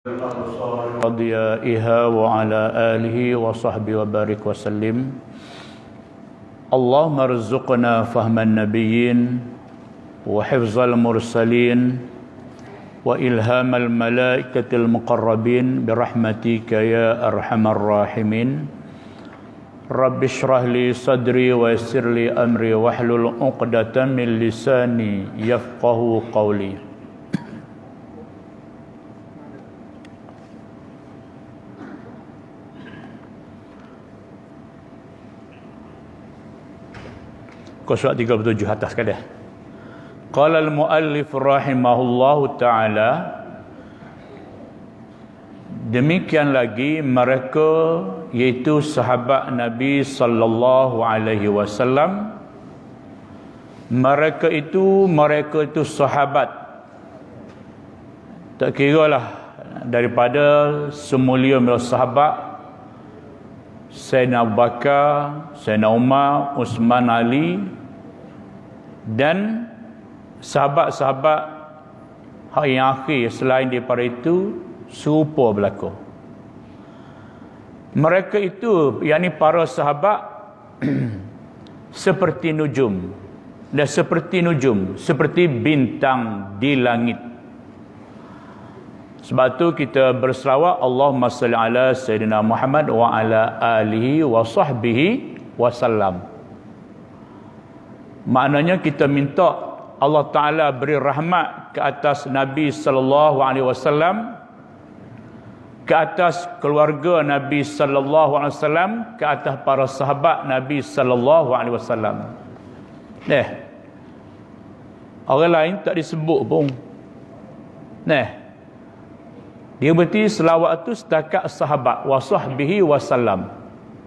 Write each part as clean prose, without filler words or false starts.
ضيائها وعلى آله وصحبه وبارك وسلم. اللهم ارزقنا فهم النبيين وحفظ المرسلين وإلهام الملائكة المقربين برحمتك يا أرحم الراحمين. رب اشرح لي صدري ويسر لي أمري واحلل عقدة من لساني يفقه قولي. Surat 37 atas kada. Qala al-muallif rahimahullahu taala, demikian lagi mereka iaitu sahabat Nabi sallallahu alaihi wasallam, mereka itu sahabat, tak kiralah daripada semulia sahabat Sayyidina Abu Bakar, Sayyidina Umar, Uthman, Ali dan sahabat-sahabat hak yang akhir selain daripada itu serupa berlaku. Mereka itu, yakni para sahabat seperti nujum, dan seperti bintang di langit. Sebab tu kita berselawat Allahumma salli ala Sayyidina Muhammad wa ala alihi wa sahbihi wasallam. Maknanya kita minta Allah Ta'ala beri rahmat ke atas Nabi sallallahu alaihi wasallam, ke atas keluarga Nabi sallallahu alaihi wasallam, ke atas para sahabat Nabi sallallahu alaihi wasallam. Orang lain tak disebut pun. Dia berarti selawat tu setakat sahabat wa sahbihi wasallam.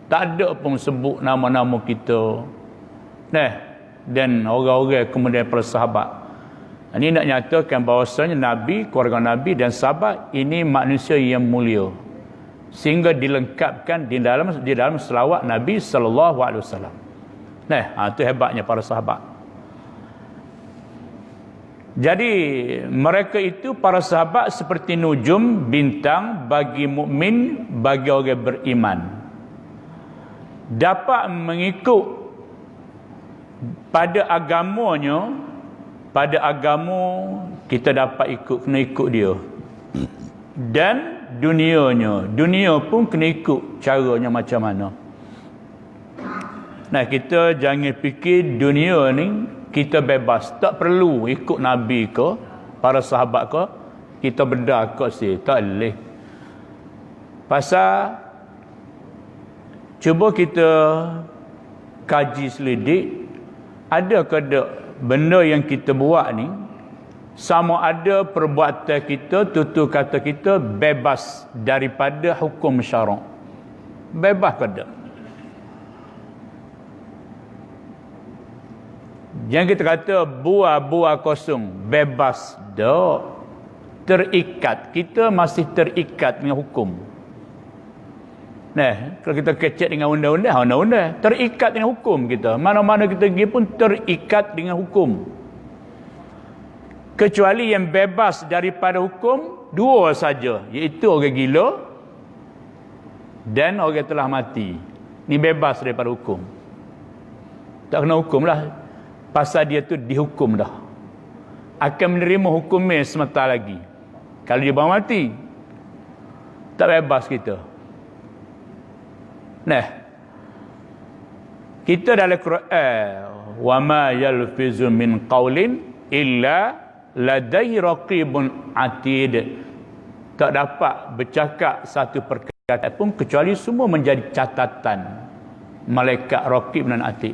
Tak ada pun sebut nama-nama kita. Dan orang-orang kemudian para sahabat. Ini nak nyatakan bahawasanya Nabi, keluarga Nabi dan sahabat ini manusia yang mulia, sehingga dilengkapkan di dalam selawat Nabi sallallahu alaihi wasallam. Itu hebatnya para sahabat. Jadi mereka itu para sahabat seperti nujum, bintang bagi mukmin, bagi orang beriman. Dapat mengikut pada agamanya, pada agama kita dapat kena ikut dia. Dan dunia pun kena ikut caranya macam mana. Kita jangan fikir dunia ni kita bebas, tak perlu ikut Nabi ke, para sahabat ke, kita benda ke sih, tak boleh. Pasal cuba kita kaji selidik, ada ke tak benda yang kita buat ni sama ada perbuatan kita, tutur kata kita bebas daripada hukum syarak? Bebas ke tak? Jangan kita kata buah kosong, bebas tak. Terikat, kita masih terikat dengan hukum. Kalau kita kecek dengan undang-undang, terikat dengan hukum kita. Mana-mana kita pergi pun terikat dengan hukum. Kecuali yang bebas daripada hukum, dua saja, iaitu orang gila dan orang telah mati. Ni bebas daripada hukum. Tak kena hukum lah. Pasal dia tu dihukum dah. Akan menerima hukumnya sebentar lagi. Kalau dia baru mati, tak bebas kita. Kita dalam Quran, wa ma yalfizu min qaulin illa ladaihi raqibun atid. Tak dapat bercakap satu perkataan pun kecuali semua menjadi catatan malaikat raqib dan atid.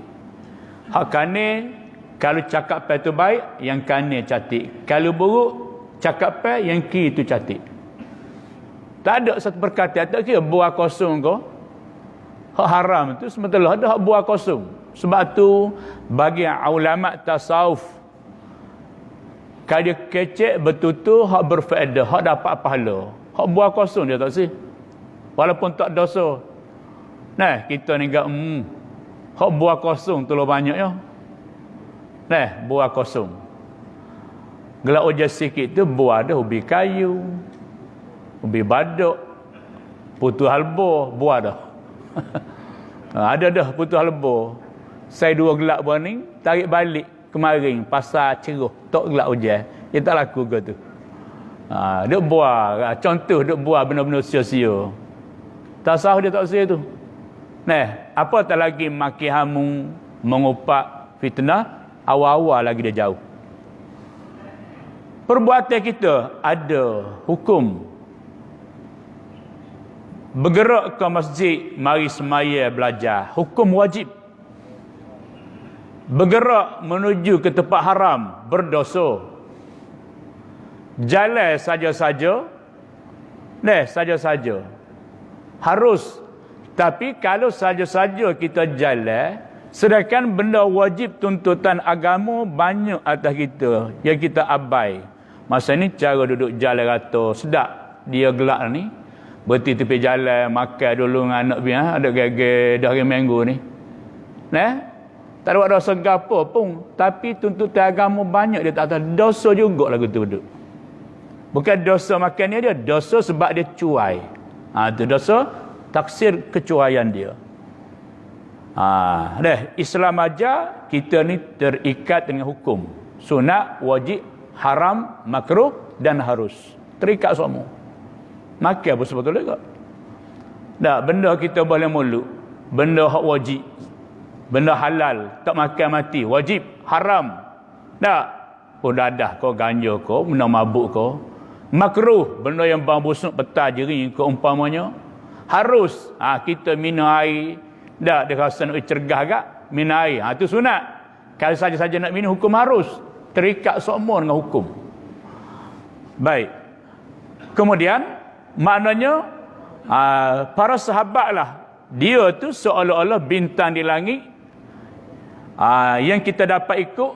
Hak kane kalau cakap pai tu baik, yang kane catat. Kalau buruk, cakap pai yang kiri tu catat. Tak ada satu perkataan, tak kira buah kosong kau. Hak haram tu sementara ada hak buah kosong. Sebab tu bagi ulama tasawuf, kalau dia kecek betul-betul hak berfaedah, hak dapat pahala. Hak buah kosong dia tak sih. Walaupun tak dosa. Kita ni enggak hak buah kosong tu banyak ya. Buah kosong. Gelak ujar sikit tu buah dah ubi kayu. ubi baduk, putu halbo, buah dah. Ada dah putu halbo. Saya 2 gelak buah ni, tarik balik kemarin pasal ceruh, tak gelak hujan. Dia tak laku ke tu. Duk buah, contoh duk buah benda-benda sia-sia. Tak sah dia tak sia tu. Nah, apa tak lagi maki hamu, mengupak fitnah, awal-awal lagi dia jauh. Perbuatan kita ada hukum. Bergerak ke masjid, mari semaya belajar, hukum wajib. Bergerak menuju ke tempat haram, berdosa. Jalan saja-saja, saja-saja. Harus. Tapi kalau saja-saja kita jalan, sedangkan benda wajib tuntutan agama banyak atas kita yang kita abai. Masa ni cara duduk jalan rata, sedap dia gelak ni. Berhenti tepi jalan, makan dulu dengan anak biar, ada gaya dah hari minggu ni. Tak ada buat dosa apa pun. Tapi tuntutan agama banyak dia tak tahu. Dosa juga lagu tu duduk. Bukan dosa makan dia, dosa sebab dia cuai. Itu dosa taksir kecuaian dia. Islam aja kita ni terikat dengan hukum. Sunat, wajib, haram, makruh dan harus. Terikat semua. Makan pun sebetulnya tak. Benda kita boleh mulut. Benda hak wajib. Benda halal. Tak makan mati. Wajib. Haram. Tak. Oh dadah kau, ganja kau, benda mabuk kau. Makruh. Benda yang bang busuk, petah jering kau umpamanya. Harus. Kita minum air. Tak, dia rasa nak cergah agak. Minum air. Itu sunat. Kalau saja-saja nak minum, hukum harus. Terikat semua dengan hukum. Baik. Kemudian, maknanya para sahabatlah, dia tu seolah-olah bintang di langit yang kita dapat ikut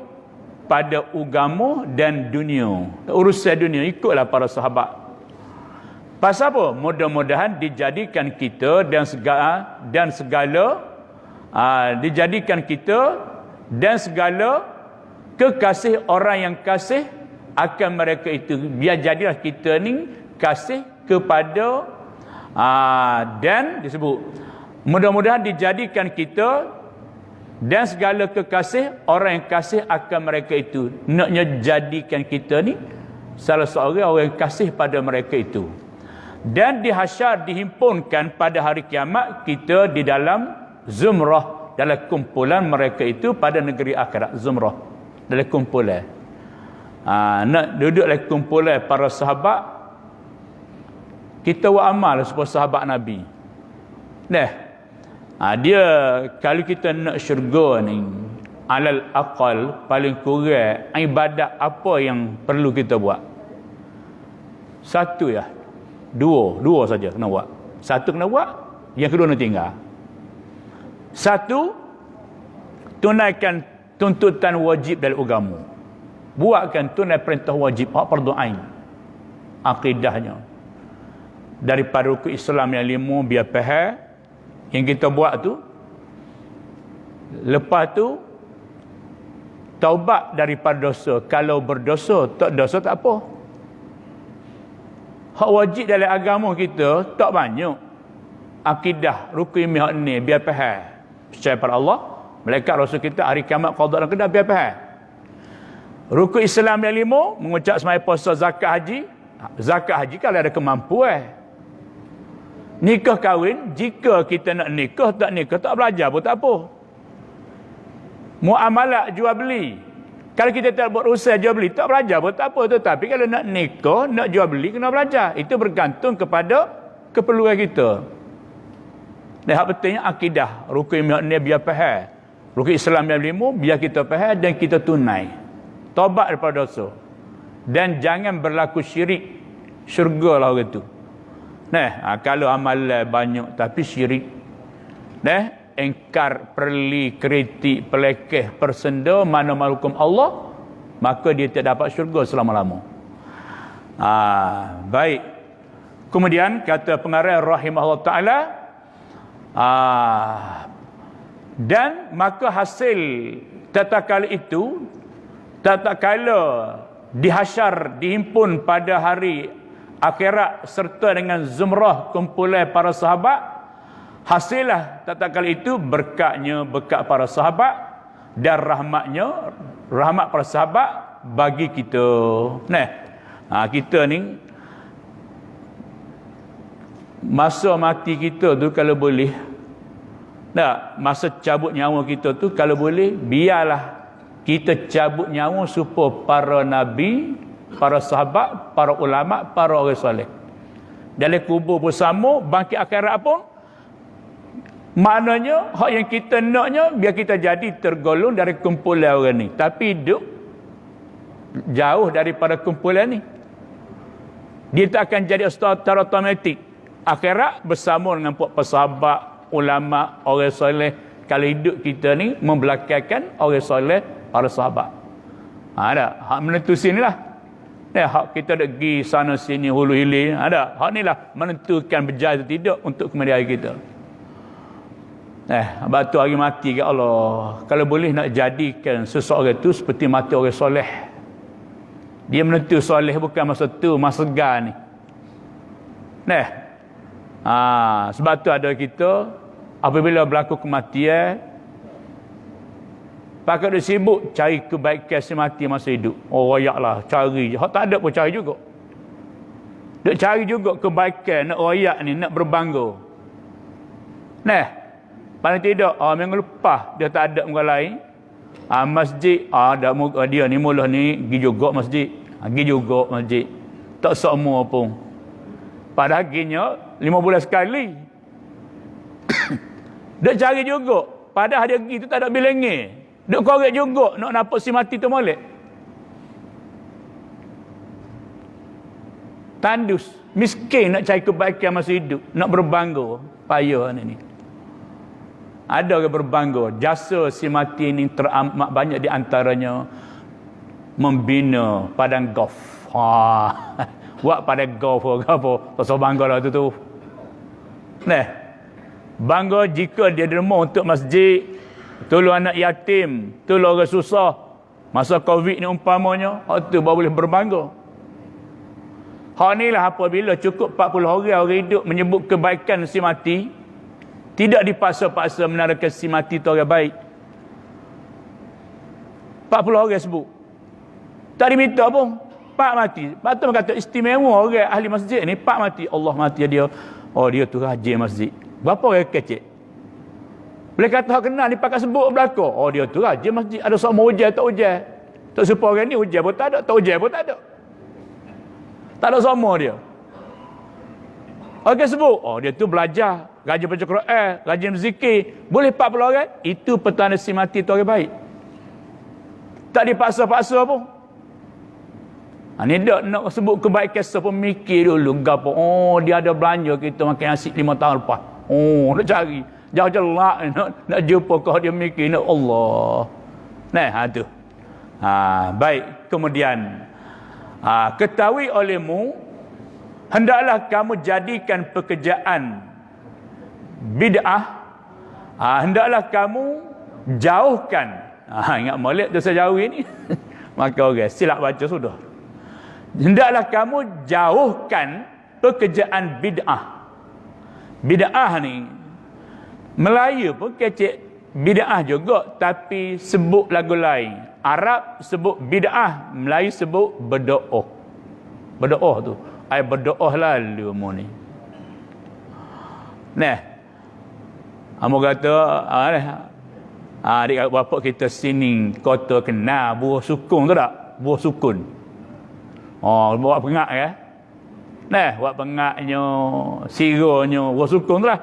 pada agama dan dunia. Urusan dunia ikutlah para sahabat. Pasal apa? Mudah-mudahan dijadikan kita dan segala dijadikan kita dan segala kekasih orang yang kasih akan mereka itu. Biar jadilah kita ni kasih kepada dan disebut mudah-mudahan dijadikan kita dan segala kekasih orang yang kasih akan mereka itu. Naknya jadikan kita ni salah seorang orang yang kasih pada mereka itu. Dan dihasyar, dihimpunkan pada hari kiamat kita di dalam zumrah, dalam kumpulan mereka itu pada negeri akhirat. Zumrah, dalam kumpulan. Nak duduk dalam kumpulan para sahabat, kita buat amal supaya sahabat Nabi. Dia kalau kita nak syurga ni, alal aqal paling kurang ibadat apa yang perlu kita buat? Satu ya. Dua saja kena buat. Satu kena buat, yang kedua nak tinggal. Satu, tunaikan tuntutan wajib dalam agama. Buatkan tunai perintah wajib, hak fardu ain. Akidahnya. Daripada rukun Islam yang 5 biar faham yang kita buat tu. Lepas tu taubat daripada dosa. Kalau berdosa, tak dosa tak apa. Hak wajib dalam agama kita tak banyak. Akidah rukun iman ni biar faham. Percaya pada Allah, malaikat rasul kita, hari kiamat, qada dan qadar biar faham. Rukun Islam yang 5, mengucap sembahyang, puasa, zakat, haji. Zakat haji kalau ada kemampuan. Nikah kahwin, jika kita nak nikah, tak belajar pun tak apa. Muamalat jual beli, kalau kita tak buat usaha jual beli, tak belajar pun tak apa. Tetapi kalau nak nikah, nak jual beli, kena belajar. Itu bergantung kepada keperluan kita. Dan hak pentingnya akidah. Rukun iman ni biar faham. Rukun Islam yang 5, biar kita faham dan kita tunai. Taubat daripada dosa. Dan jangan berlaku syirik. Syurga lah orang tu. Kalau amalan banyak tapi syirik. Engkar, perli, kritik, pelekeh, persenda, mana-mana hukum Allah, maka dia tidak dapat syurga selama-lama. Baik. Kemudian kata pengarang rahimahullah ta'ala, dan maka hasil tatkala itu, tatkala dihasyar, dihimpun pada hari akhirat serta dengan zumrah kumpulan para sahabat, hasillah tatkala itu berkatnya berkat para sahabat dan rahmatnya rahmat para sahabat bagi kita. Kita ni masa mati kita tu kalau boleh, masa cabut nyawa kita tu kalau boleh biarlah kita cabut nyawa supaya para nabi, para sahabat, para ulama, para orang soleh dalam kubur bersama, bangkit akhirat pun. Maknanya hak yang kita naknya biar kita jadi tergolong dari kumpulan orang ni, tapi hidup jauh daripada kumpulan ni. Dia tak akan jadi secara otomatik akhirat bersama dengan sahabat, ulama, orang soleh. Kalau hidup kita ni membelakangkan orang soleh, para sahabat. Ada hak menentu sinilah. Hak kita nak pergi sana sini hulu hilir, ada hak inilah menentukan berjaya atau tidak untuk kemudian hari kita. Batu hari mati ke Allah, kalau boleh nak jadikan seseorang itu seperti mati orang soleh. Dia menentu soleh bukan masa tu, masa segar ni. Sebab tu ada kita apabila berlaku kematian, pakai dia sibuk cari kebaikan si mati masa hidup. Royaklah, cari je. Hak tak ada pun cari juga. Dia cari juga kebaikan, nak royak ni, nak berbangga. Paling tidak, minggu lepas dia tak ada orang lain. Masjid, dia ni mula ni pergi juga masjid. Pergi juga masjid. Tak semua pun. Padahal ginya 5 bulan sekali. Dia cari juga. Padahal dia pergi tu tak ada bilangnya. Dia korek juga nak nampak si mati tu molek. Tandus. Miskin nak cari kebaikan masa hidup. Nak berbangga. Payah ni. Ada orang berbangga. Jasa si mati ni teramat banyak di antaranya membina padang golf. Buat padang golf apa. Tak usah bangga lah tu. Bangga jika dia derma untuk masjid, tolong anak yatim, tolong orang susah. Masa Covid ni umpamanya, hak tu baru boleh berbangga. Hak ni lah apabila cukup 40 orang hidup menyebut kebaikan si mati, tidak dipaksa-paksa menarakan si mati tu orang baik. 40 orang sebut. Tak diminta pun. Pak mati. Lepas tu kata istimewa orang ahli masjid ni, pak mati. Allah mati dia. Oh dia tu rajin masjid. Berapa orang kecil? Boleh kata hak kenal ni pakai sebut belakang. Oh dia tu rajin masjid. Ada sama hujan tak hujan. Tak serupa orang ni hujan pun tak ada, tak hujan pun tak ada. Tak ada sama dia. Orang sebut, oh dia tu belajar, rajin baca Quran, rajin berzikir. Boleh 40 orang, itu petanda si mati tu orang baik. Tak dipaksa-paksa pun. Ni tak nak sebut kebaikan siapa mikir dulu gapo. Oh dia ada belanja kita makan nasi 5 tahun lepas. Oh nak cari. Jauh-jauh nak jumpa kau dia mikir nak Allah. Tu. Baik, kemudian ketahui olehmu hendaklah kamu jadikan pekerjaan bid'ah, hendaklah kamu jauhkan. Ingat molek tu saya jauh ni. Maka orang silap baca sudah. Hendaklah kamu jauhkan pekerjaan bid'ah. Bid'ah ni Melayu pun kecek bid'ah juga, tapi sebut lagu lain. Arab sebut bid'ah, Melayu sebut berdoa. Berdoa tu berdoa lalu mu ni. Amo kata adik bapa kita sini kota kenal buah sukun tu tak? Buah sukun. Buat pengak ya. Buat pengaknya, siranya, buah sukun tu lah.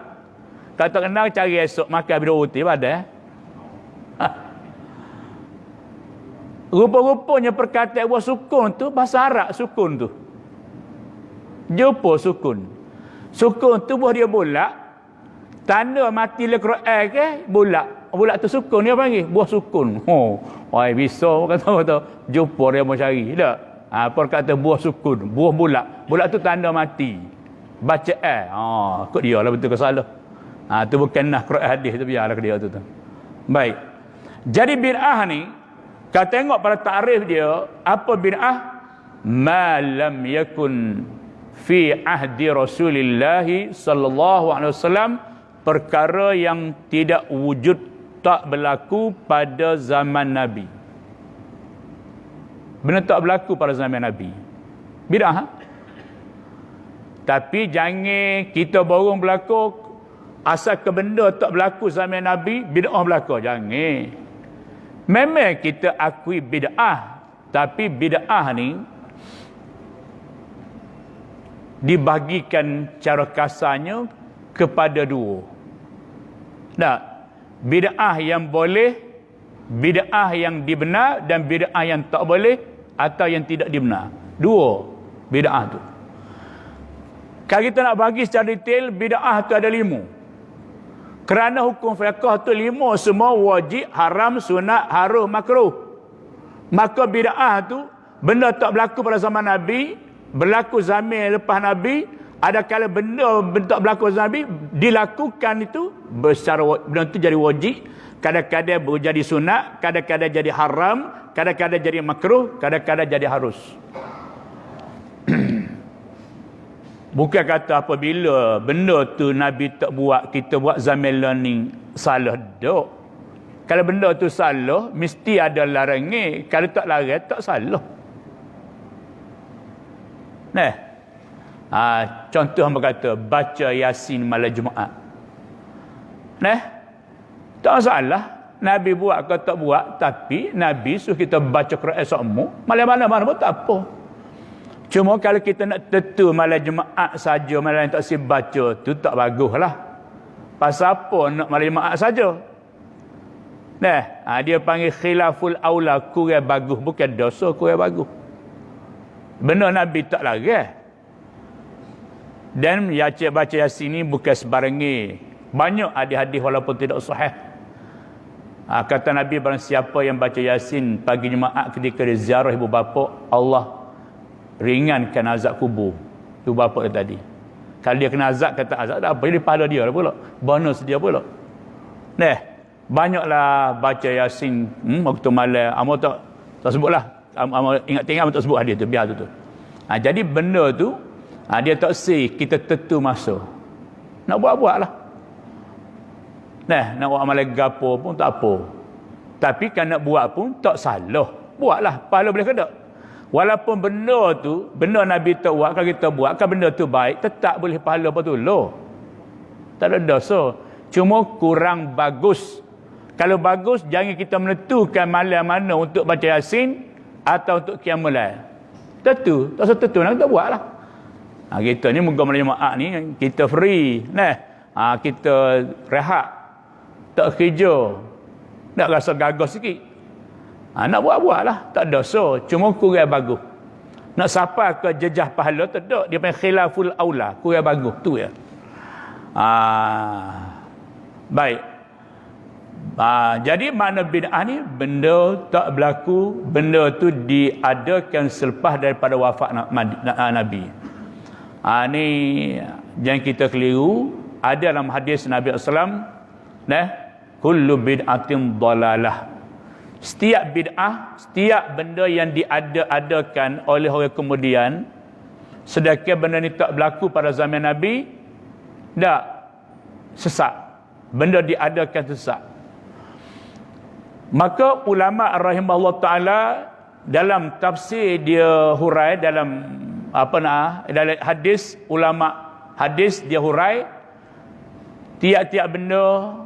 Kata kenal cari esok makan bila roti pada. Rupa-rupanya perkataan buah sukun tu bahasa Arab sukun tu. Jumpa sukun. Sukun tu buah dia bulat. Tanda mati le Quran ke bulat. Bulat tu sukun dia panggil buah sukun. Bisa kata jumpa dia mau cari tak? Perkataan buah sukun, buah bulat. Bulat tu tanda mati. Baca kok dia lah betul ke salah. Tu bukan nah Quran hadis tu biarlah ke dia tu. Baik. Jadi bid'ah ni kalau tengok pada takrif dia, apa bid'ah? Ma lam yakun fi ahdi Rasulillah sallallahu alaihi wasallam, perkara yang tidak wujud, tak berlaku pada zaman Nabi. Benda tak berlaku pada zaman Nabi. Bid'ah. Tapi jangan kita borong berlaku asal ke benda tak berlaku zaman Nabi, bid'ah berlaku. Jangan. Memang kita akui bid'ah, tapi bid'ah ni dibagikan cara kasarnya kepada dua. Nah, bid'ah yang boleh, bid'ah yang dibenar, dan bid'ah yang tak boleh atau yang tidak dibenar. Dua bid'ah tu. Kalau kita nak bagi secara detail, bid'ah tu ada 5. Kerana hukum fiqh tu 5 semua wajib, haram, sunat, harum, makruh. Maka bid'ah tu benda tak berlaku pada zaman Nabi, berlaku zaman lepas Nabi, ada kala benda tak berlaku zaman Nabi dilakukan itu secara benda tu jadi wajib, kadang-kadang jadi sunat, kadang-kadang jadi haram, kadang-kadang jadi makruh, kadang-kadang jadi harus. Bukan kata apabila benda tu Nabi tak buat, kita buat zaman learning, salah dok. Kalau benda tu salah, mesti ada larangan. Kalau tak larang, tak salah. Nah, contoh hamba kata, baca Yasin malam Jumaat. Nah, tak masalah. Nabi buat ke tak buat, tapi Nabi suruh kita baca Quran semua. Malam mana-mana pun tak apa. Cuma kalau kita nak tentu malam Jumaat saja, malam yang tak si baca, tu tak baguslah. Pasal apa nak malam Jumaat saja? Nah, dia panggil khilaful aula, kurang bagus, bukan dosa, kurang bagus. Benar Nabi tak larang. Dan baca Yasin ni bukan sebarangi. Banyak hadis-hadis walaupun tidak sahih. Kata Nabi, barang siapa yang baca Yasin pagi Jumaat ketika dia ziarah ibu bapa, Allah ringankan azab kubur. Tu bapa dia tadi. Kalau dia kena azab, kata azab tak apa, jadi pahala dia lah pula, bonus dia pula. Nah, banyaklah baca Yasin waktu malam. Amal tak sebutlah, amal ingat-ingat tak sebut hadis tu, biar tu. Jadi benda tu dia tak say kita tentu masa. Nak buat-buatlah. Nah, nak buat amalan gapo pun tak apa. Tapi kan nak buat pun tak salah. Buatlah, pahala boleh ke tak? Walaupun benda tu, benda Nabi tak buat, kalau kita buat, kalau benda tu baik, tetap boleh pahala betul loh. Tak ada dosa. Cuma kurang bagus. Kalau bagus, jangan kita menentukan malam mana untuk baca Yasin atau untuk qiyamul lail. Tentu, tak usah tentu, nak kita buatlah. Kita ni moga malam Jumaat ni kita free. Nah, kita rehat, tak kerja, nak rasa gagah sikit. Nak buat-buatlah, tak dosa, cuma kurang bagus. Nak sampai ke jejah pahala tak, dia panggil khilaful aula, kurang bagus tu ya. Baik. Jadi makna bid'ah ni benda tak berlaku, benda tu diadakan selepas daripada wafat Nabi. Ni jangan kita keliru. Ada dalam hadis Nabi SAW, kullu bid'atin dalalah. Setiap bid'ah, setiap benda yang diada-adakan oleh orang kemudian, sedangkan benda ni tak berlaku pada zaman Nabi, tak sesat. Benda diadakan sesat. Maka ulama rahimahullah ta'ala dalam tafsir dia hurai dalam dalam hadis, ulama hadis dia hurai tiap-tiap benda.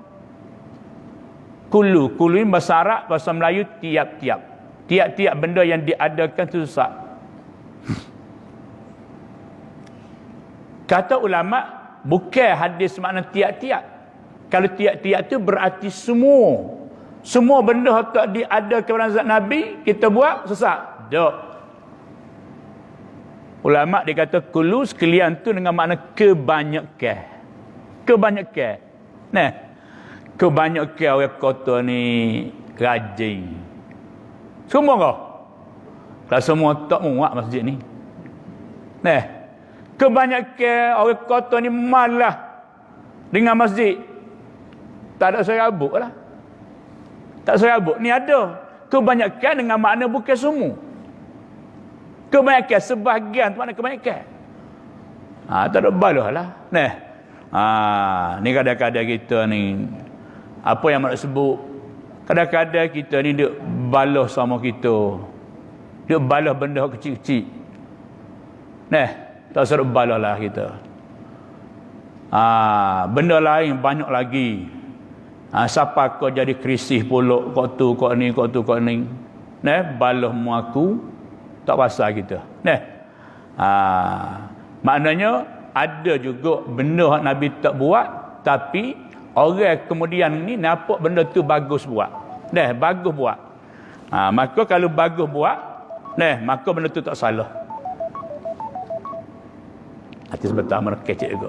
Kulu ini bahasa Arab, bahasa Melayu tiap-tiap benda yang diadakan itu sesat. Kata ulama, bukan hadis makna tiap-tiap. Kalau tiap-tiap itu berarti semua benda tak diadakan pada zaman Nabi kita buat sesat. Tak. Ulama dia kata kulu sekalian tu dengan makna kebanyakan. Nah, kebanyakan orang kota ni rajin. Semua kau? Kalau semua tak muat masjid ni. Nah, kebanyakan orang kota ni malah dengan masjid. Tak ada serabut lah. Tak serabut. Ni ada. Kebanyakan dengan makna bukan semua. Kebanyakan, sebahagian tu makna kebanyakan. Tak ada balah lah. Ni kadang-kadang kita ni, apa yang nak sebut, kadang-kadang kita ni duk balah sama kita. Duk balah benda kecil-kecil. Tak usah duk balah lah kita. Benda lain banyak lagi. Siapa kau jadi krisih pulak, kau tu, kau ni, kau tu, kau ni. Balah mu aku, tak pasal kita. Maknanya, ada juga benda yang Nabi tak buat, tapi orang kemudian ni nampak benda tu bagus buat. Bagus buat. Maka kalau bagus buat, maka benda tu tak salah. Hati sebentar, mana kecek juga.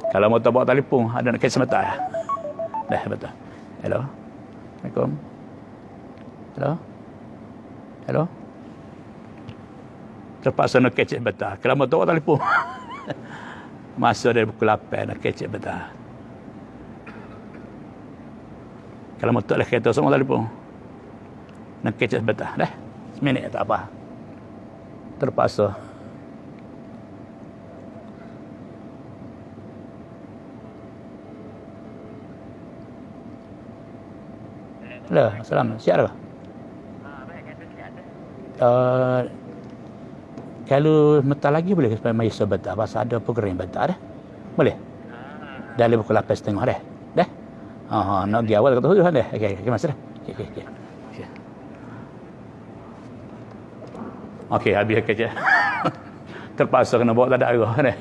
Kalau mau tak bawa telefon, ada nak kecek sebentar. Betul. Hello. Assalamualaikum. Hello. Hello. Terpaksa nak kecek sebentar. Kalau mau tak bawa telefon. Masa dari pukul 8 nak kecek sebentar. Kalau mau tak lah kereta semua telefon. Nak kecek sebentar. Seminit tak apa. Terpaksa. Halo, Assalamualaikum. Siap dah? Kalau mentar lagi boleh supaya mai sebentar. Pasal ada program bentar dah. Boleh? Dah lebih pukul 8.30 dah. Dah? Nak pergi awal kata tu dah. Okey, masa dah. Okey, habis kerja. Terpaksa kena bawa tak ada arah dah.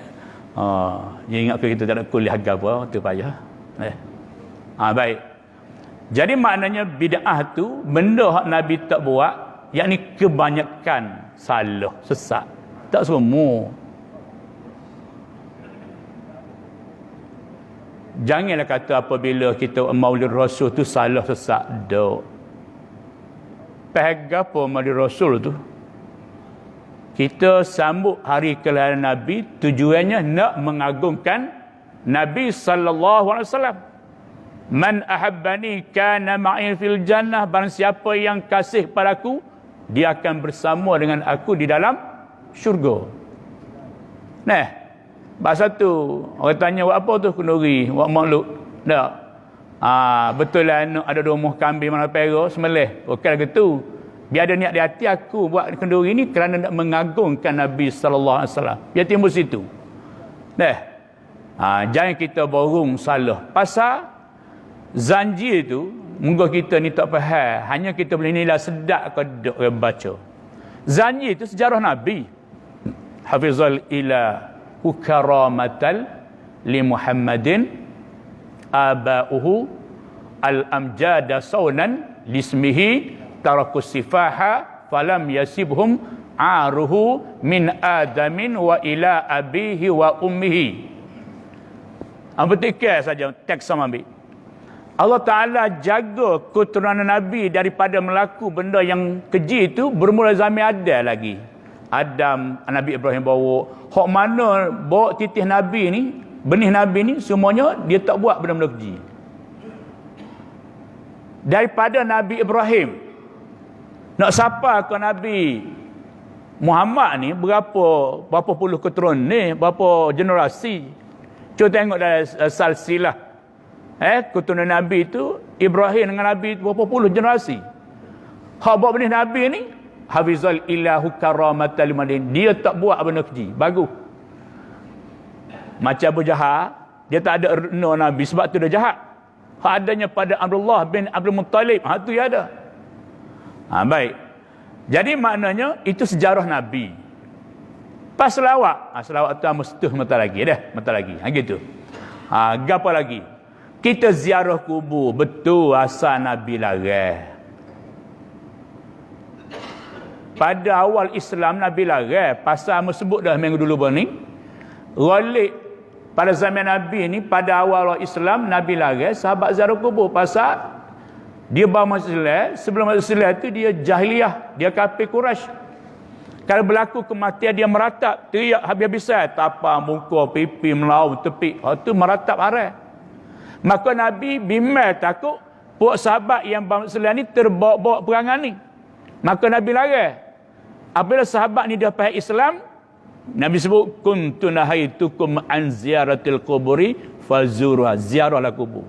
Dia ingat kita tak ada kuliah agama, tu payah. Baik. Jadi maknanya bid'ah tu benda hak Nabi tak buat, yakni kebanyakan salah, sesat. Tak semua. Janganlah kata apabila kita Maulid Rasul tu salah, sesat. Tak. Pehga apa Maulid Rasul tu? Kita sambut hari kelahiran Nabi, tujuannya nak mengagungkan Nabi sallallahu alaihi wasallam. Man ahabbani kana ma'i fil jannah. Barang siapa yang kasih padaku, dia akan bersama dengan aku di dalam syurga. Bahasa tu orang tanya buat apa tu kenduri, buat makhluk. Tak. Betul lah ada rumah kambing mana pera sembelih. Bukan gitu. Biar ada niat di hati aku buat kenduri ni kerana nak mengagungkan Nabi sallallahu alaihi wasallam. Biar timbul situ. Jangan kita borong salah. Pasal zanji tu, mungkin kita ni tak faham. Hanya kita boleh nilai sedap ke duk baca. Zanji tu sejarah Nabi. Hafizal ilahu karamatal li Muhammadin aba'uhu al-amjada sawnan lismihi tarakus sifaha falam yasibhum aruhu min adamin wa ila abihi wa ummihi. Betul saja teks sama ambil. Allah Ta'ala jaga keturunan Nabi daripada melaku benda yang keji itu bermula zaman Adam lagi. Adam, Nabi Ibrahim bawa. Hak mana bawa titih Nabi ni, benih Nabi ni, semuanya dia tak buat benda-benda keji. Daripada Nabi Ibrahim, nak siapa ke Nabi Muhammad ni, berapa puluh keturunan ni, berapa generasi. Cuba tengok dari salsilah. Keturunan Nabi itu Ibrahim dengan Nabi itu berapa puluh generasi. Hak buat benih Nabi ni hafizal ilahu karamatal limadin. Dia tak buat benda keji. Bagus. Macam Abu Jahal, dia tak ada rena Nabi sebab tu dia jahat. Hak adanya pada Abdullah bin Abdul Muttalib, tu dia ada. Baik. Jadi maknanya itu sejarah Nabi. Pas selawat, selawat tu mesti mata lagi dah, mata lagi. Gitu. Gapo lagi? Kita ziarah kubur, betul asal Nabi larang. Pada awal Islam Nabi larang, pasal sebut dah minggu dulu ni. Ghalib pada zaman Nabi ni, pada awal Islam Nabi larang sahabat ziarah kubur pasal dia baru masuk Islam. Sebelum masuk Islam tu dia jahiliyah, dia kafir Quraisy. Kalau berlaku kematian dia meratap, teriak habis-habisan, tapang muka, pipi melau tepi. Tu meratap haram. Maka Nabi bimbang takut puak sahabat yang bangsa Islam ni terbawa-bawa perangan ni. Maka Nabi larang. Apabila sahabat ni dah faham Islam, Nabi sebut kuntu nahaitukum an ziyaratil quburi fazuruha, ziarahlah kubur.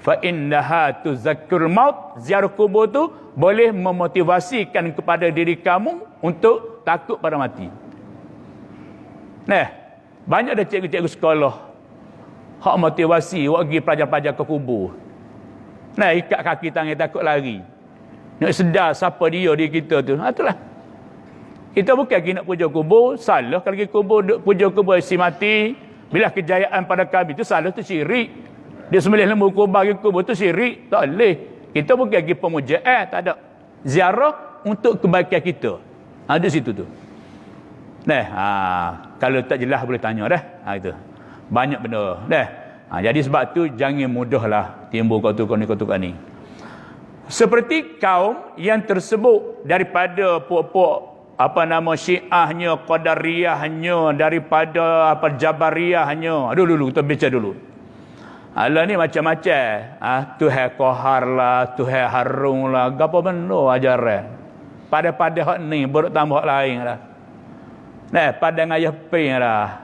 Fa innaha tuzakkirul maut, ziarah kubur tu boleh memotivasikan kepada diri kamu untuk takut pada mati. Nah, banyak dah cikgu-cikgu sekolah hak motivasi awak pergi pelajar-pelajar ke kubur. Nah, ikat kaki tangan takut lari. Nak sedar siapa dia di kita tu. Itulah. Kita bukan lagi nak puja kubur, salah kalau pergi kubur duk puja kubur si mati, bila kejayaan pada kami tu salah, tu syirik. Dia sembelih lembu kurban ke kubur tu syirik, tak boleh. Kita bukan lagi pemujaan, tak ada. Ziarah untuk kebaikan kita. Ada situ tu. Nah, kalau tak jelas boleh tanya dah. Itu. Banyak benda. Dah. Jadi sebab tu jangan mudahlah timbul kautukan ni. Seperti kaum yang tersebut daripada puak-puak Syiahnya, Qadariyahnya, daripada Jabariyahnya. Dulu kita baca dulu. Allah ni macam-macam. Tuhan Qahar lah, Tuhan Harun lah, gapo benda ajaran. Pada hak ni baru tambah hak lain lah. Nah, pada ngayah ping lah.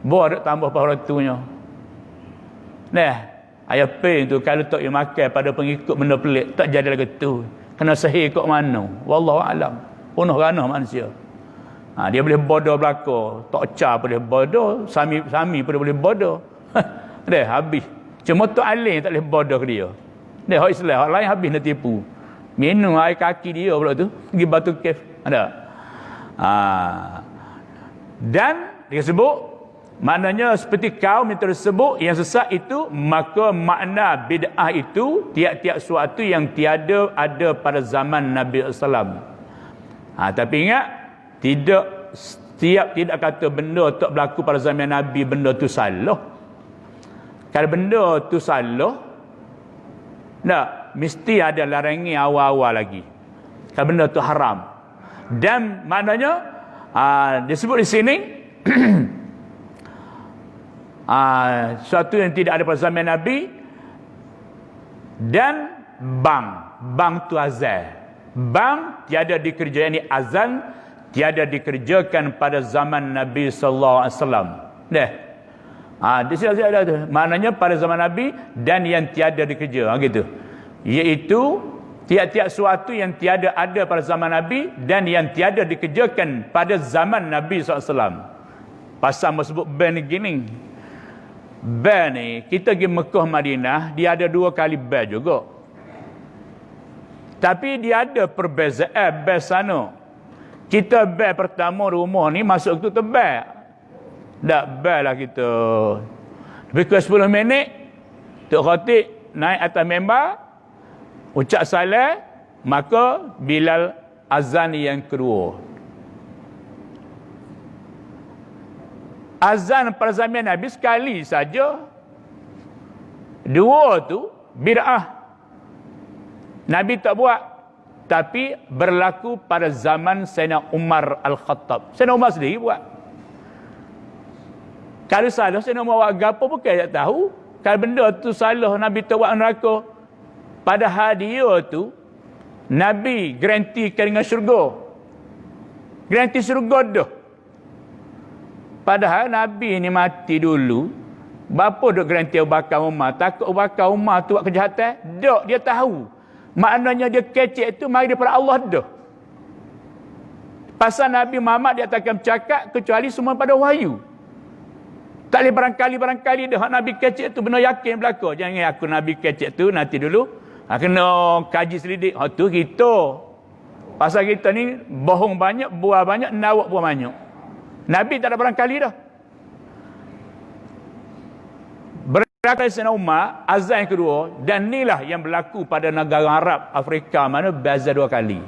Baru tambah pahratunya. Nah, ayah ping tu kalau tak ia makan pada pengikut benda pelik, tak jadi lagi tu. Kena sahih kok mana? Wallahu alam. Penuh ranah manusia. Dia boleh bodoh belaka, tak ca boleh bodoh, sami pun boleh bodoh. Dah habis. Cuma tu alim tak boleh bodoh ke dia. Dah hak Islam, hak lain habis nak tipu. Minum air kaki dia pula tu, pergi batu kaf. Ada. Dan dia sebut maknanya seperti kaum yang tersebut yang sesat itu, maka makna bid'ah itu tiap-tiap suatu yang tiada ada pada zaman Nabi sallallahu. Tapi ingat, tidak kata benda tak berlaku pada zaman Nabi benda tu salah. Kalau benda tu salah, tak, mesti ada larangan awal-awal lagi. Kalau benda tu haram. Dan maknanya disebut di sini suatu yang tidak ada pada zaman Nabi. Dan bang tu azan. Bang tiada dikerjakan, ini azan tiada dikerjakan pada zaman Nabi sallallahu alaihi wasallam. Dah. Di sini ada tu. Maknanya pada zaman Nabi dan yang tiada dikerja, gitu. Iaitu tiap-tiap suatu yang tiada ada pada zaman Nabi dan yang tiada dikerjakan pada zaman Nabi sallallahu alaihi wasallam. Pasal sebut ban gini. Ban ni kita pergi Mekah Madinah, dia ada 2 kali ban juga. Tapi dia ada perbezaan ban sana. Kita ban pertama rumah ni masuk tu tebal. Tak ban lah kita. Lebih kurang 10 minit, Tok Khatib naik atas member, ucap salam, maka Bilal azan yang kedua. Azan pada zaman Nabi sekali saja. 2 tu bid'ah. Nabi tak buat, tapi berlaku pada zaman Sayyidina Umar Al-Khattab. Sayyidina Umar sendiri buat. Kalau salah Sayyidina Umar buat gapo bukan tak tahu. Kalau benda tu salah Nabi tak buat neraka. Padahal dia tu Nabi garantikan dengan syurga. Garanti syurga dah. Padahal Nabi ni mati dulu. Bapa duk garanti Abu Bakar Umar. Takut Abu Bakar Umar tu buat kejahatan. Tak, dia tahu. Maknanya dia kecek tu mari daripada Allah dah. Pasal Nabi Muhammad dia takkan bercakap kecuali semua pada wahyu. Tak boleh barangkali dah Nabi kecek tu benar yakin berlaku. Jangan aku Nabi kecek tu nanti dulu. Kena kaji selidik. Tu kita. Pasal kita ni bohong banyak, buah banyak, nawak buah banyak. Nabi tak ada barangkali dah. Berkata Sayyidina Umar, azan yang kedua, dan inilah yang berlaku pada negara Arab, Afrika, mana beza 2 kali.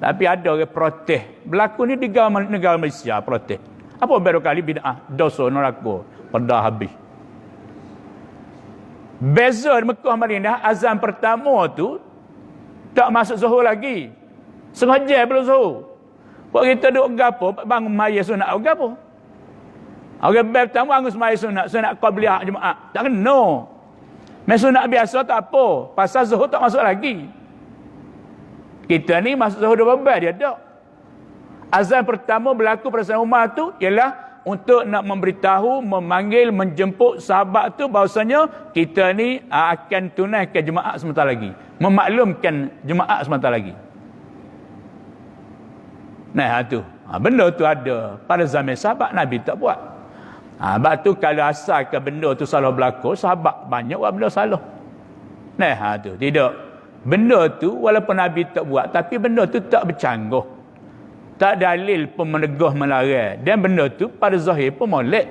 Tapi ada orang protes. Berlaku ni di negara Malaysia, protes. Apa baru kali bid'ah? Dosa neraka. Pada habis. Beza di Mekah Madinah, azan pertama tu tak masuk zuhur lagi. Sengaja belum zuhur. Buat kita duduk gapo, bangun maya sunat gapo. Orang pertama bangun semaya sunat qabliyah Jumaat. Tak kena. Mai sunat biasa tak apa. Pasal zuhur tak masuk lagi. Kita ni masuk zuhur 12 dia tak. Azan pertama berlaku pada Sayyidina Umar tu ialah untuk nak memberitahu, memanggil, menjemput sahabat tu bahawasanya kita ni akan tunaikan jemaah sebentar lagi. Memaklumkan jemaah sebentar lagi. Nah, tu. Benda tu ada pada zaman sahabat, Nabi tak buat. Sebab tu kalau asalkan benda tu salah berlaku, sahabat banyak buat benda salah. Nah, tu. Tidak. Benda tu walaupun Nabi tak buat, tapi benda tu tak bercanggah. Tak dalil pun menegah melarang. Dan benda tu pada zahir pun molek.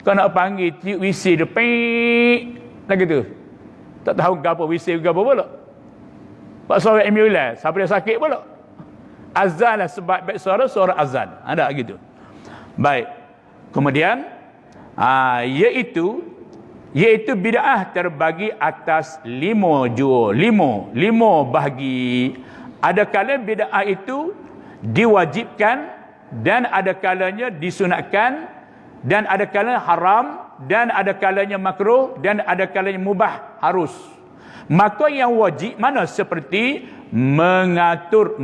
Kau nak panggil tiup wisi dia, ping lagi tu. Tak tahu apa wisi apa pula. Pak suara ambulans, siapa dia sakit pula. Azan lah sebab baik suara azan. Ada gitu. Baik. Kemudian iaitu bid'ah terbagi atas 5 jua. 5 bahagi. Ada kala bid'ah itu diwajibkan dan ada kalanya disunatkan dan ada kalanya haram dan ada kalanya makruh dan ada kalanya mubah harus. Maka yang wajib mana seperti mengatur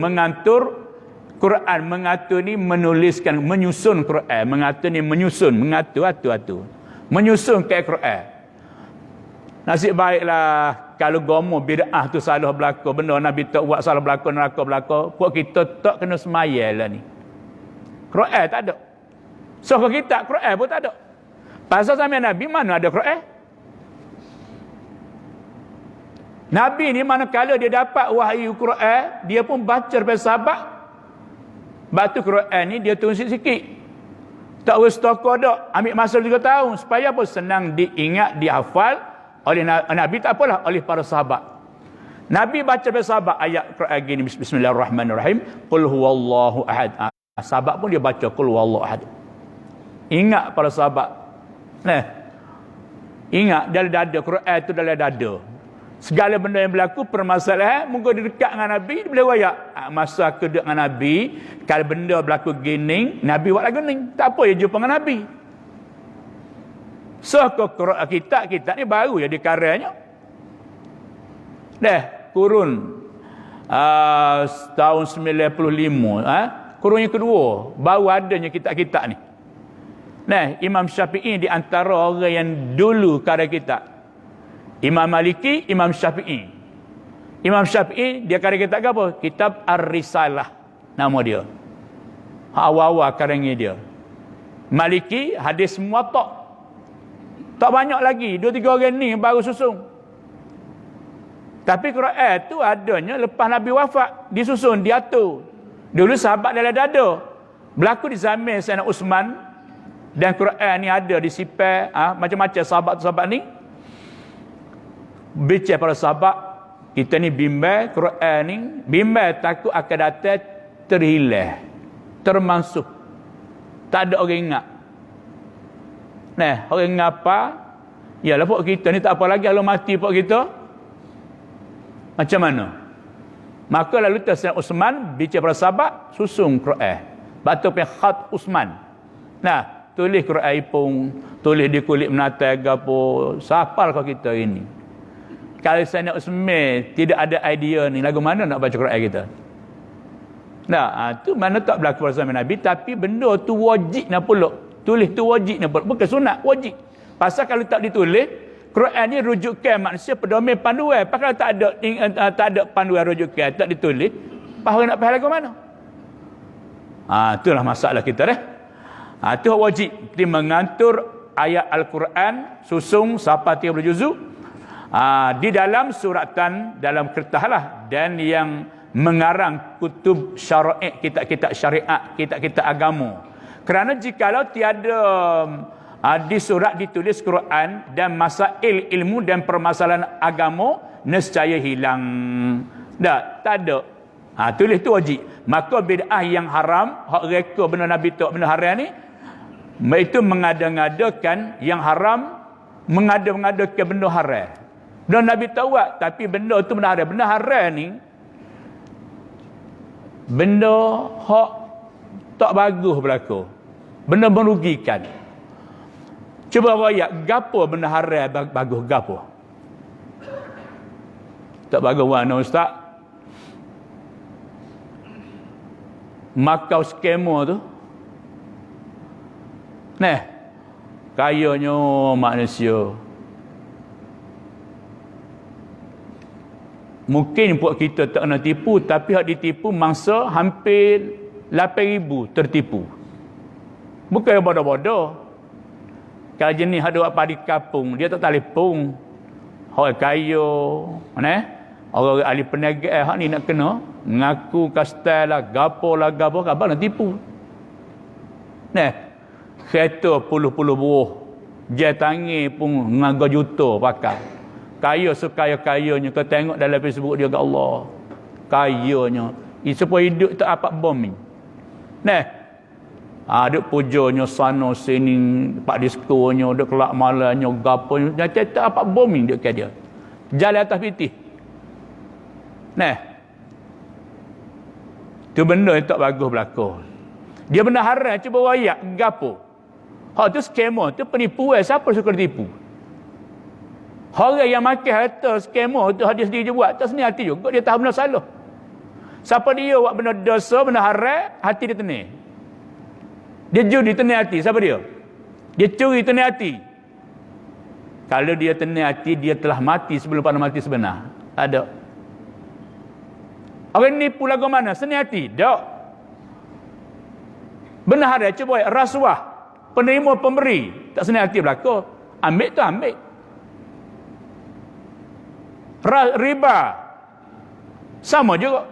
Quran, mengatur ni menuliskan, menyusun Quran, mengatur ni menyusun, mengatur atu. Menyusun ke Quran. Nasib baiklah kalau gomo bid'ah tu salah berlaku, benda Nabi tak buat salah berlaku, neraka berlaku, puak kita tak kena semayal lah ni. Quran tak ada. Soal kita Quran pun tak ada. Pasal zaman Nabi mana ada Quran? Nabi ni manakala dia dapat wahyu Quran, dia pun baca daripada sahabat. Batu Quran ni dia turun sikit-sikit. Tak urus toko dak, ambil masa 3 tahun supaya apa? Senang diingat, dihafal oleh Nabi, tak apalah, oleh para sahabat. Nabi baca daripada sahabat ayat Quran gini, bismillahirrahmanirrahim, qul huwallahu ahad. Sahabat pun dia baca qul huwallahu ahad. Ingat para sahabat. Ingat dalam dada Quran tu, dalam dada. Segala benda yang berlaku, permasalahan, mungkin dia dekat dengan Nabi, dia boleh wayak. Masa aku dekat dengan Nabi, kalau benda berlaku gini, Nabi buat lagu ni. Tak apa dia jumpa dengan Nabi. So, kitab ni baru ya dikaranya. Kurun tahun 95, kurun yang kedua, baru adanya kitab-kitab ni. Imam Syafi'i di antara orang yang dulu karya kitab. Imam Maliki, Imam Syafi'i. Imam Syafi'i, dia karya kitab apa? Kitab Ar-Risalah, nama dia. Awal-awal karyanya dia. Maliki, hadis Muwatta'. Tak banyak lagi, 2-3 orang ni baru susung. Tapi Quran tu adanya lepas Nabi wafat, disusun, diatur. Dulu sahabat dalam dada. Berlaku di zaman Sayyidina Uthman, dan Quran ni ada di sipar, macam-macam sahabat-sahabat ni. Bicara para sahabat, kita ni bimbang Quran ni, bimbang takut akan datang terhilang, termasuk. Tak ada orang ingat. Orang ngapa? Yalah pok kita ni tak apa lagi kalau mati pok kita. Macam mana? Maka lalu Sayyidina Uthman bicara para sahabat, susung Quran. Batu pe khat Uthman. Tulis Quran pun, tulis di kulit menata gapo, sapal kau kita ini. Kalau Sayyidina Uthman tidak ada idea ni, lagu mana nak baca Quran kita? Tu mana tak berlaku pada zaman Nabi, tapi benda tu wajib nak pulak. Tulis tu wajib, bukan sunat, wajib. Pasal kalau tak ditulis, Quran ni rujukan manusia pedoman panduan. Pasal tak ada panduan rujukan, tak ditulis, bahawa nak faham lagu mana? Itulah masalah kita dah. Itu wajib. Kita mengatur ayat Al-Quran, susung sampai 30 juzuk. Di dalam suratan, dalam kertas lah. Dan yang mengarang kutub syara'i, kitab-kitab syariat, kitab-kitab agama. Kerana jikalau tiada di surat ditulis Quran dan masail ilmu dan permasalahan agama, nescaya hilang. Tak ada. Tulis tu wajib. Maka bid'ah yang haram, hak reka benda Nabi tak benda haram ni, itu mengada-ngadakan yang haram, mengada-ngadakan benda haram. Benda Nabi tak buat, tapi benda tu benda haram. Benda haram ni, benda hak tak bagus berlaku. Benda merugikan. Cuba rakyat, gapo benda haram bagus, gapo? Tak bagus mana ustaz? Makau skema tu. Nah, kayanya manusia. Mungkin buat kita tak kena tipu, tapi hak ditipu mangsa hampir 8,000 tertipu. Bukan bodoh-bodoh. Kalau jenis ada apa di kampung, dia tak telefon. Orang kaya, orang ahli perniagaan hak ni nak kena ngaku kastel lah, gapo khabar nak tipu. Kereta puluh-puluh buah, je tangi pun ngaga juta pakai. Kaya sekaya-kayanya, kau tengok dalam Facebook dia, Allah kayanya, supaya hidup tak apa bom ni. Duk pujanya sana sini, pak diskonya, duk kelak malanya, gaponya, tak apa bom ni duk ke dia. Jalan atas pitih. Tu benda yang tak bagus berlaku. Dia benda haram, cuba wayak gapo. Hak tu skema, tu penipuan, siapa suka tipu? Orang yang makan harta skema tu hadis dia je buat, tak senang hati juga, dia tahu benda salah. Siapa dia buat benda dosa, benda haram, hati dia tenang. Dia judi tenang hati, siapa dia? Dia curi tenang hati. Kalau dia tenang hati, dia telah mati sebelum pada mati sebenar. Ada. Orang nipu lagu mana? Senang hati? Tak. Benar haram, cuba rasuah, penerima pemberi, tak senang hati berlaku. Ambil tu ambil. Riba sama juga.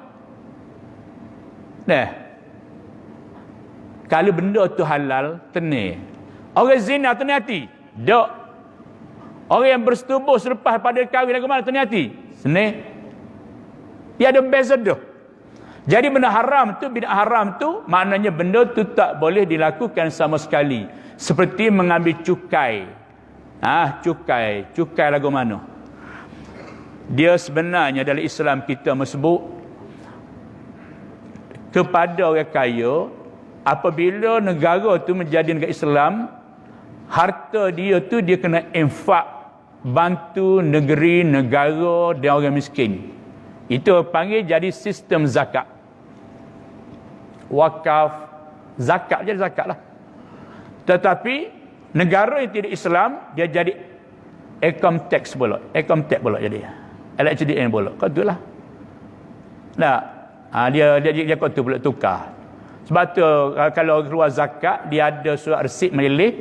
Kalau benda tu halal, tenang. Orang zina tenang hati? Tak. Orang yang bersetubuh selepas pada kahwin lagu mana tenang hati? Senang. Dia ada beza dah. Jadi benda haram tu maknanya benda tu tak boleh dilakukan sama sekali. Seperti mengambil cukai. Cukai lagu mana? Dia sebenarnya dalam Islam kita sebut kepada orang kaya, apabila negara tu menjadi negara Islam, harta dia tu dia kena infak, bantu negeri, negara dan orang miskin. Itu panggil jadi sistem zakat. Wakaf, zakat jadi zakat lah. Tetapi negara yang tidak Islam, dia jadi income tax pula jadi. LHDN pula. Kau tu lah. Dia kau tu pula tukar. Sebab tu kalau keluar zakat, dia ada surat resit majlis,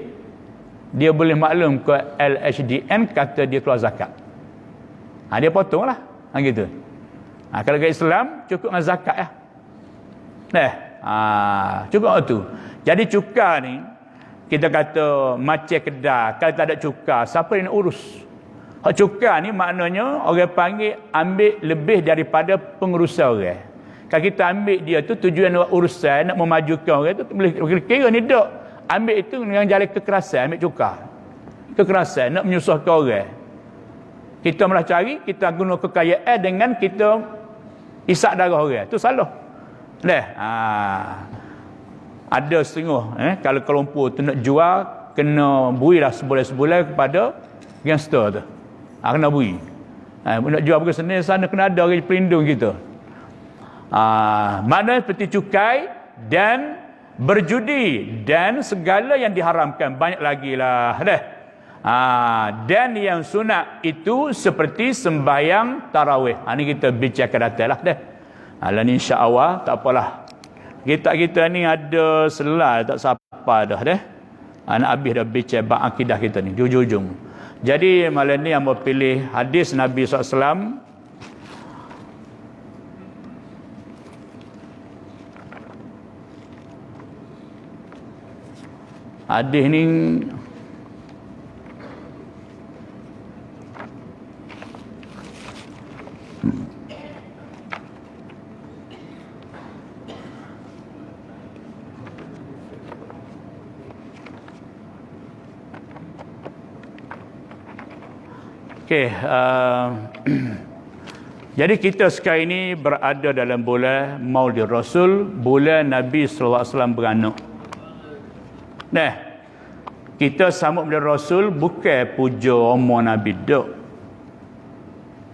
dia boleh maklum ke LHDN kata dia keluar zakat. Dia potong lah. Gitu. Kalau ke Islam, cukup dengan zakat ya. Cukup tu. Jadi cukai ni, kita kata macam kedai, kalau tak ada cukai, siapa yang nak urus? Hak cukai ni maknanya orang panggil ambil lebih daripada pengurusan orang. Kalau kita ambil dia tu tujuan urusan nak memajukan orang tu, boleh kira ni tak. Ambil itu dengan jalan kekerasan, ambil cukai. Kekerasan nak menyusahkan orang. Kita malah cari, kita guna kekayaan dengan kita isak darah orang. Tu salah. Ada setengah kalau kelompok tu nak jual, kena berilah sebulan-sebulan kepada gangster tu. Kena beri. Nak jual pergi sana kena ada orang pelindung kita. Mana seperti cukai dan berjudi dan segala yang diharamkan, banyak lagi lah. Dan yang sunat itu seperti sembahyang tarawih. Ini kita bincangkan datang lah. Ni insya-Allah tak apalah. Kita ni ada selai tak siapa dah. Anak habis dah bincang bab akidah kita ni di ujung-ujung. Jadi malam ni yang mau pilih hadis Nabi SAW. Hadis ni jadi kita sekarang ini berada dalam bulan Maulid Rasul, bulan Nabi SAW beranak. Kita sambut bulan Rasul bukan puja umur Nabi dak.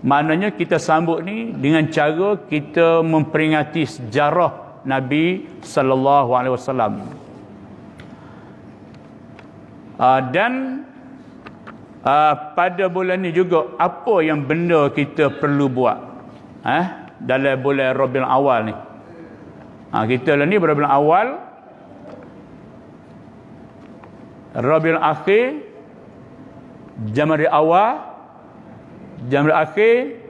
Maknanya kita sambut ni dengan cara kita memperingati sejarah Nabi sallallahu alaihi wasallam. Dan pada bulan ni juga apa yang benda kita perlu buat dalam bulan Rabiul Awal ni. Kita lah ni bulan awal, Rabiul Akhir, Jamadil Awal, Jamadil Akhir,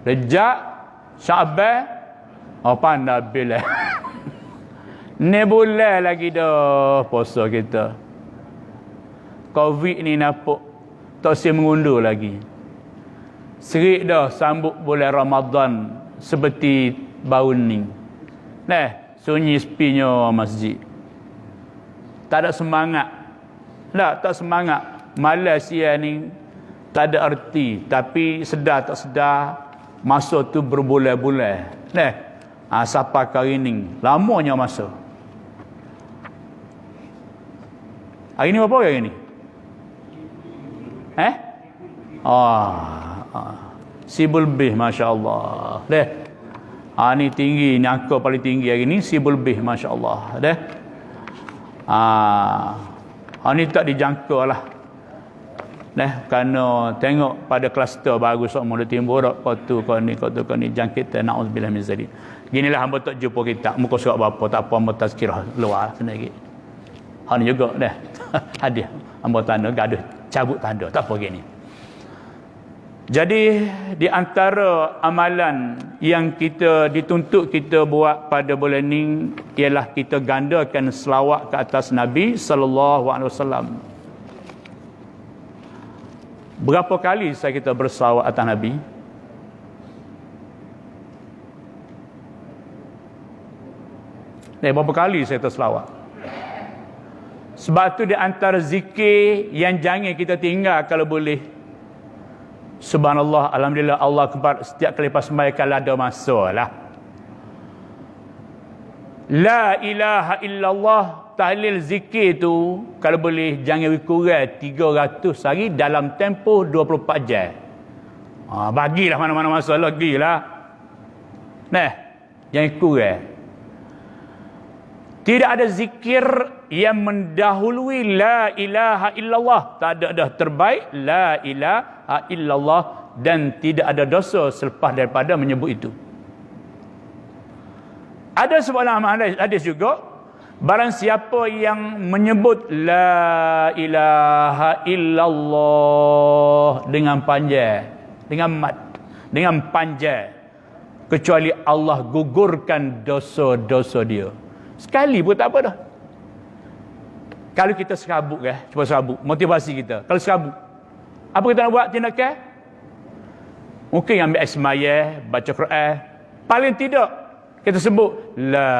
Rejab, Syaban, pandai bila. Ni bulan lagi dah puasa kita. Covid ni nampak tak siap mengundur lagi. Serik dah sambut bulan Ramadan seperti baru ni. Sunyi sepinya masjid. Tak ada semangat. Tak semangat. Malaysia ni tak ada erti. Tapi sedar tak sedar, masa tu berbulan-bulan. Sampai kali ni. Lamanya masa. Hari ni berapa hari ni? Sibul lebih, Masya Allah. Ni tinggi, ni angka paling tinggi hari ni, sibul lebih, Masya Allah. Ni tak dijangka lah. Kerana tengok pada kluster baru sok mula timbul dak kau ni jangkit na'udzubillah min zalik. Ginilah hamba tak jumpa kita muka surat berapa tak apa hamba tazkirah luar sendiri. Ni juga hadiah hamba tanda gaduh cabut tanda tak apa gini. Jadi di antara amalan yang kita dituntut kita buat pada bulan ni ialah kita gandakan selawat ke atas Nabi sallallahu alaihi wasallam. Berapa kali kita berselawat atas Nabi? Berapa kali saya terselawat? Sebab tu di antara zikir yang jangan kita tinggal kalau boleh. Subhanallah, alhamdulillah, Allah akbar, setiap kali pas sembahyang kalau ada masa lah. La ilaha illallah, tahlil zikir tu kalau boleh jangan kurang 300 hari dalam tempoh 24 jam. Bagilah mana-mana masa lagi lah. Jangan kurang. Tidak ada zikir yang mendahului la ilaha illallah. Tak ada dah terbaik la ilaha illallah, dan tidak ada dosa selepas daripada menyebut itu. Ada sebuah hadis juga, barang siapa yang menyebut la ilaha illallah dengan panjang, dengan mat, dengan panjang, kecuali Allah gugurkan dosa-dosa dia. Sekali pun tak apa dah. Kalau kita serabut cuba serabut motivasi kita. Kalau serabut, apa kita nak buat tindakan? Mungkin ambil air sembahyang, baca Quran. Paling tidak kita sebut la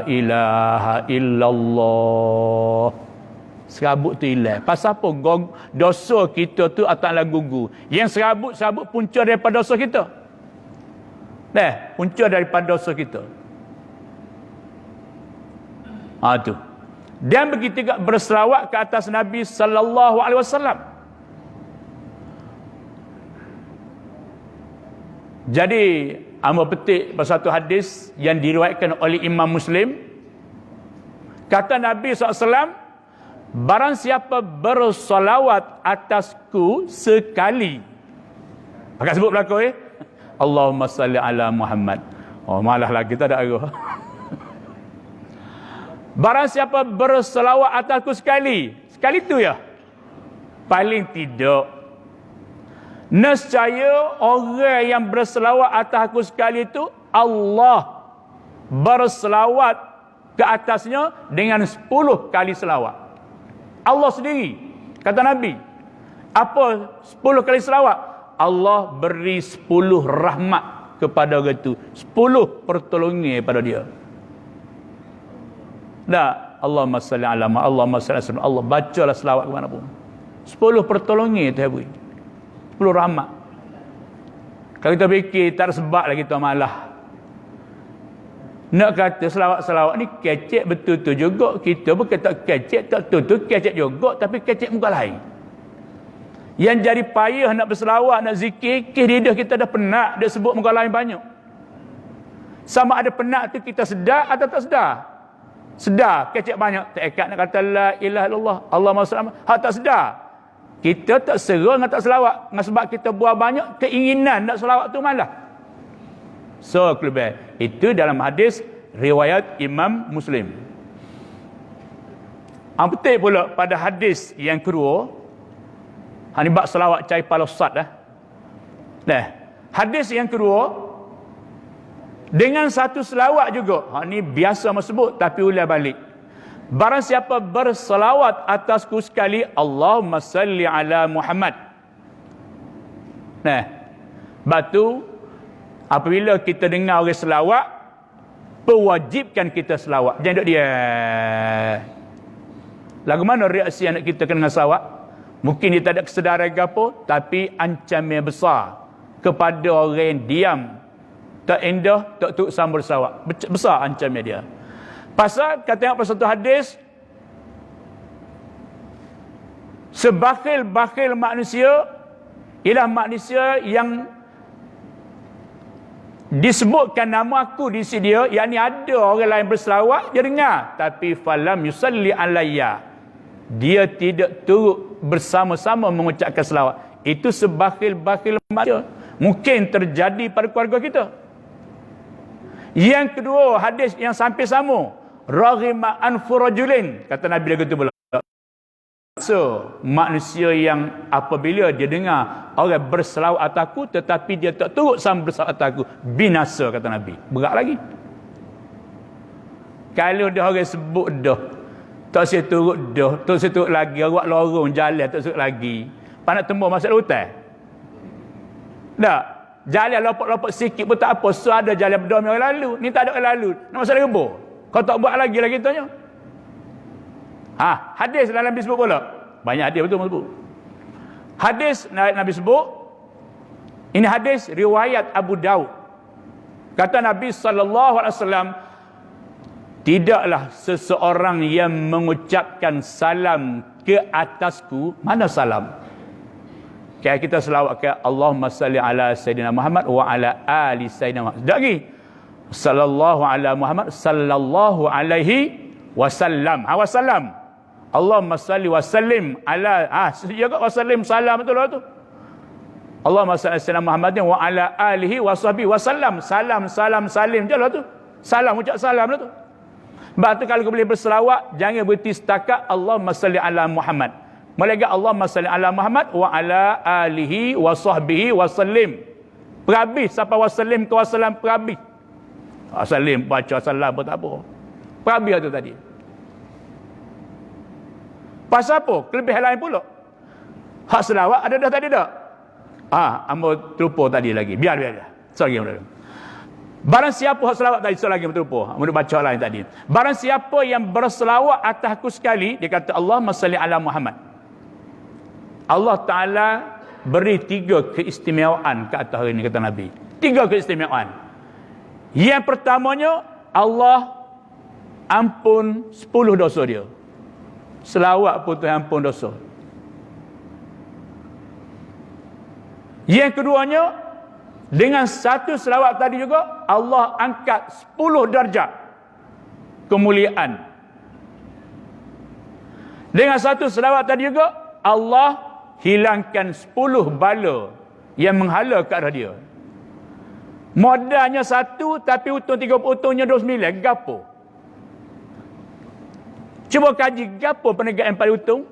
ilaha illallah. Serabut tu hilang. Pasal apa? Dosa kita tu ataklah gugur. Yang serabut punca daripada dosa kita. Punca daripada dosa kita. Tu. Dan begitu juga berselawat ke atas Nabi sallallahu alaihi wasallam. Jadi, hamba petik satu hadis yang diriwayatkan oleh Imam Muslim. Kata Nabi SAW, barang siapa bersolawat atasku sekali. Pakai sebut belakang Allahumma salli ala Muhammad. Malah lagi tak ada arah. Barang siapa berselawat atasku sekali tu ya. Paling tidak, nescaya orang yang berselawat atas aku sekali itu, Allah berselawat ke atasnya dengan 10 kali selawat. Allah sendiri, kata Nabi, apa 10 kali selawat? Allah beri 10 rahmat kepada orang itu, 10 pertolongan pada dia. Allahumma salli ala Muhammad, Allahumma salli ala Allah, bacalah selawat ke mana pun, 10 pertolongan tu beri, 10 rahmat. Kalau kita fikir tak ada sebab lah kita malah nak kata selawat-selawat ni kecek betul tu juga. Kita bukan tak kecek, tak tu kecek juga, tapi kecek muka lain. Yang jadi payah nak berselawat, nak zikir, lidah kita dah penat dia sebut muka lain banyak. Sama ada penat tu kita sedar atau tak sedar. Sedar, kecek banyak. Tekat nak kata la ilaha illallah, Allahumma salli. Hak tak sedar. Kita tak seru dengan tak selawat. Dengan sebab kita buat banyak, keinginan nak selawat tu malah. So, kelebih. Itu dalam hadis riwayat Imam Muslim. Yang penting pula pada hadis yang kedua, ni bab selawat cai palosat dah. Nah, hadis yang kedua, dengan satu selawat juga. Ni biasa sebut tapi ulang balik. Barang siapa berselawat atasku sekali, Allahumma salli ala Muhammad. Nah, batu apabila kita dengar orang selawat, pewajibkan kita selawat. Jangan duduk dia. Lagu mana reaksi anak kita kena selawat? Mungkin dia tak ada kesedaran ke apa, tapi ancaman besar kepada orang yang diam, tak indah, tak tuk sambal selawat. Besar ancaman dia. Pasal, kata tengok pasal satu hadis, sebakhil-bakhil manusia ialah manusia yang disebutkan nama aku di sisi dia, yakni ada orang lain berselawat, dia dengar, tapi falam yusalli alayya, dia tidak turut bersama-sama mengucapkan selawat. Itu sebakhil-bakhil manusia. Mungkin terjadi pada keluarga kita. Yang kedua, hadis yang sampai sama, raghima anfu rajulin, kata Nabi dia kata pula. So, manusia yang apabila dia dengar orang berselawat atas aku tetapi dia tak turut sama berselawat atas aku, binasa, kata Nabi. Berat lagi. Kalau dah orang sebut dah, tak saya turut dah, tak saya turut lagi, awak lorong jalan tak turut lagi. Panak tembus masuk hutan. Tak. Jalan lopok-lopok sikit pun tak apa. So ada jalan berdua orang lalu. Ni tak ada orang lalu. Nak masuk rebur. Kau tak buat lagi lah kitanya. Hadis dalam Nabi sebut pula. Banyak hadis betul sebut. Hadis Nabi sebut. Ini hadis riwayat Abu Daud. Kata Nabi SAW, tidaklah seseorang yang mengucapkan salam ke atasku. Mana salam? Kayak kita selawat ke Allahumma salli ala Sayyidina Muhammad wa ala ali Sayyidina Muhammad. Sekejap lagi. Sallallahu ala Muhammad sallallahu alaihi wasallam. Wasallam. Allahumma salli wa sallim ala. Jaga wa sallim salam betul lah tu. Allahumma salli ala Sayyidina Muhammadin wa ala alihi wa sahbihi wasallam. Salam, salam, salim je lah tu. Salam, ucap salam lah tu. Sebab tu kalau kau boleh berselawat, jangan berhenti setakat Allahumma salli ala Muhammad. Melainkan Allahumma salli ala Muhammad wa ala alihi wa sahbihi wa sallim. Perhabis sampai wa sallim ke wa salam, perhabis. Salim baca salam pun tak apa. Perhabis tu tadi. Pasal apa? Kelebihan lain pula. Hak selawat ada dah tadi tak? Ambo terlupa tadi lagi. Biar. Sorry. Barang siapa hak selawat tadi, lagi terlupa. Ambo baca lain tadi. Barang siapa yang berselawat atasku sekali, dia kata Allahumma salli ala Muhammad. Allah Ta'ala beri 3 keistimewaan ke atas hari ini, kata Nabi. 3 keistimewaan. Yang pertamanya, Allah ampun 10 dosa dia. Selawat pun Tuhan ampun dosa. Yang keduanya, dengan satu selawat tadi juga, Allah angkat 10 darjat kemuliaan. Dengan satu selawat tadi juga, Allah hilangkan 10 bala yang menghala ke arah dia. Modalnya 1 tapi untung 29. Gapo? Cuba kaji gapo perniagaan paling untung?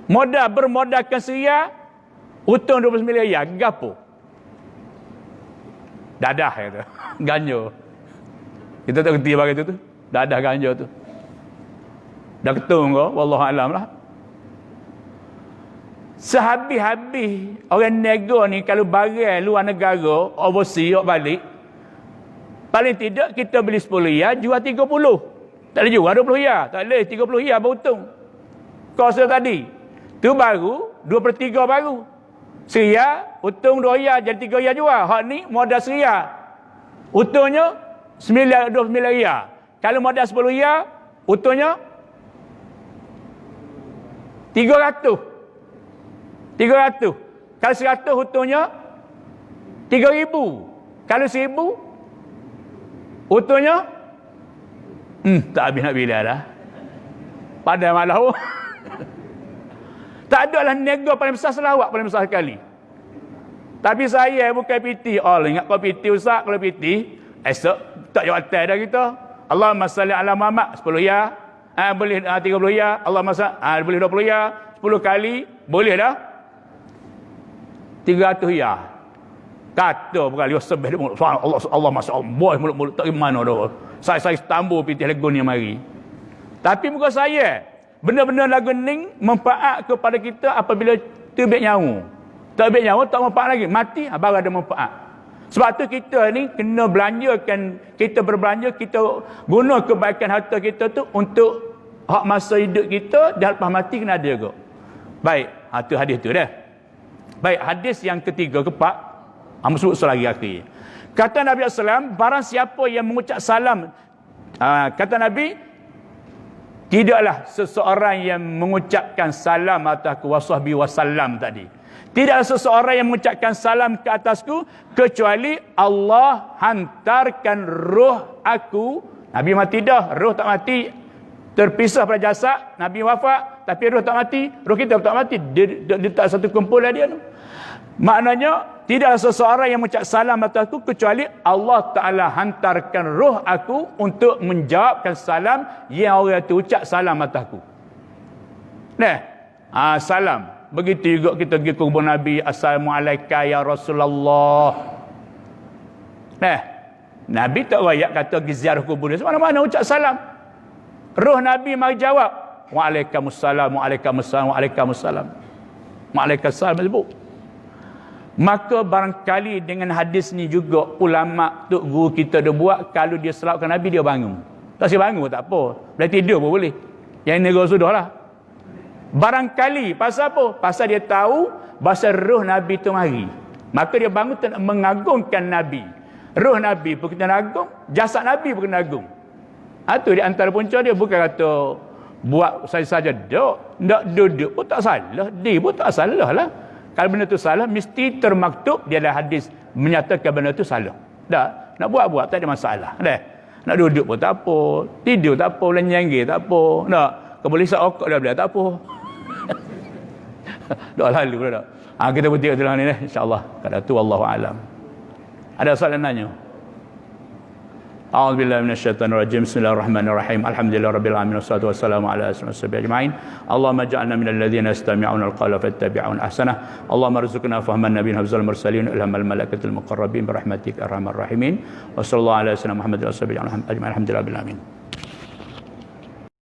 Modal bermodalkan seria, untung 29 ya. Gapo? Dadah kata. Ganja. Kita tak kerti bagi tu. Dadah ganja tu. Dah ketung kau, wallahu alam lah. Sehabis-habis orang nego ni kalau barang luar negara, overseas balik, paling tidak kita beli 10 ya, jual 30. Tak boleh jual 20 ya, tak boleh 30 ya beruntung. Kos tadi, tu baru 2/3 baru. Seria, untung 2 ya, jadi 3 ya jual. Hak ni modal seria. Untungnya 29 ya. Kalau modal 10 ya, untungnya 300. Kalau 100 untungnya 3,000. Kalau 1,000 Utuhnya tak habis nak bila dah. Pada malah tak ada lah nego paling besar selawat paling besar sekali. Tapi saya bukan PT. Ingat kalau PT Ustaz, kalau PT esok tak jawatan dah kita. Allahumma salli ala Muhammad 10 ya. Boleh 30 ya. Allahumma salli boleh 20 ya. 10 kali boleh dah. 300 ya. Kata berkali sebeh Allah masya-Allah. Boy mulut-mulut tak gimana dah. Saya tambah PT lagu ni mari. Tapi muka saya, benda-benda lagu ni manfaat kepada kita apabila terbit nyawa. Terbit nyawa tak manfaat lagi. Mati, baru ada manfaat. Sebab tu kita ni kena belanjakan, kita berbelanja, kita guna kebaikan harta kita tu untuk hak masa hidup kita dan lepas mati kena ada juga. Baik, tu hadis tu dah. Baik, hadis yang ketiga, keempat, sebut selagi akhir. Kata Nabi SAW, barang siapa yang mengucap salam, kata Nabi, tidaklah seseorang yang mengucapkan salam atasku wasahbi wasallam tadi. Tidaklah seseorang yang mengucapkan salam ke atasku kecuali Allah hantarkan roh aku. Nabi mati dah, roh tak mati. Terpisah pada jasad, Nabi wafat, tapi roh tak mati. Roh kita tak mati. Dia tak satu kumpulan dia tu. Maknanya, tidaklah seseorang yang mengucap salam atasku kecuali Allah Ta'ala hantarkan roh aku untuk menjawabkan salam yang orang itu ucap salam atasku. Salam. Begitu juga kita pergi ke kubur Nabi. Assalamualaikum ya Rasulullah. Nabi tak rakyat kata pergi ziarah kubur dia. Mana-mana ucap salam. Roh Nabi mari jawab. Waalaikumsalam, waalaikumsalam, waalaikumsalam. Waalaikumsalam sebut. Maka barangkali dengan hadis ni juga ulama tok guru kita dia buat, kalau dia selawatkan Nabi dia bangun. Tak si bangun tak apa. Boleh tidur pun boleh. Yang ni sudahlah. Barangkali pasal apa? Pasal dia tahu bahasa roh Nabi tu mari. Maka dia bangun untuk mengagungkan Nabi. Roh Nabi pun kena agung, jasad Nabi pun kena agung. Itu di antara punca dia, bukan kata buat saja tak duduk pun tak salah, dia pun tak salah lah. Kalau benda tu salah, mesti termaktub dia dalam hadis menyatakan benda tu salah. Tak, nak buat tak ada masalah. Dah. Nak duduk pun tak apa, tidur tak apa, lenyanggi tak apa. Tak, kau boleh okok dah tak apa. Dah lalu dah. Kita bertiga dalam ni insya-Allah. Kata tu wallahu alam. Ada soalan nanya? A'udzubillahi minasyaitonirrajim. Bismillahirrahmanirrahim. Alhamdulillahirabbil alamin wassalatu wassalamu ala asyrofil ajmain. Allahumma ij'alna minal ladzina yastami'una al-qawla fattabi'una ahsanah. Allahumma arzuqna fahman nabiyyin hafzal mursalin ilhamal malaikatil muqarrabin birahmatika arhamar rahimin. Wassallallahu ala sayyidina Muhammadin wa sahbihi ajmain. Alhamdulillahirabbil alamin.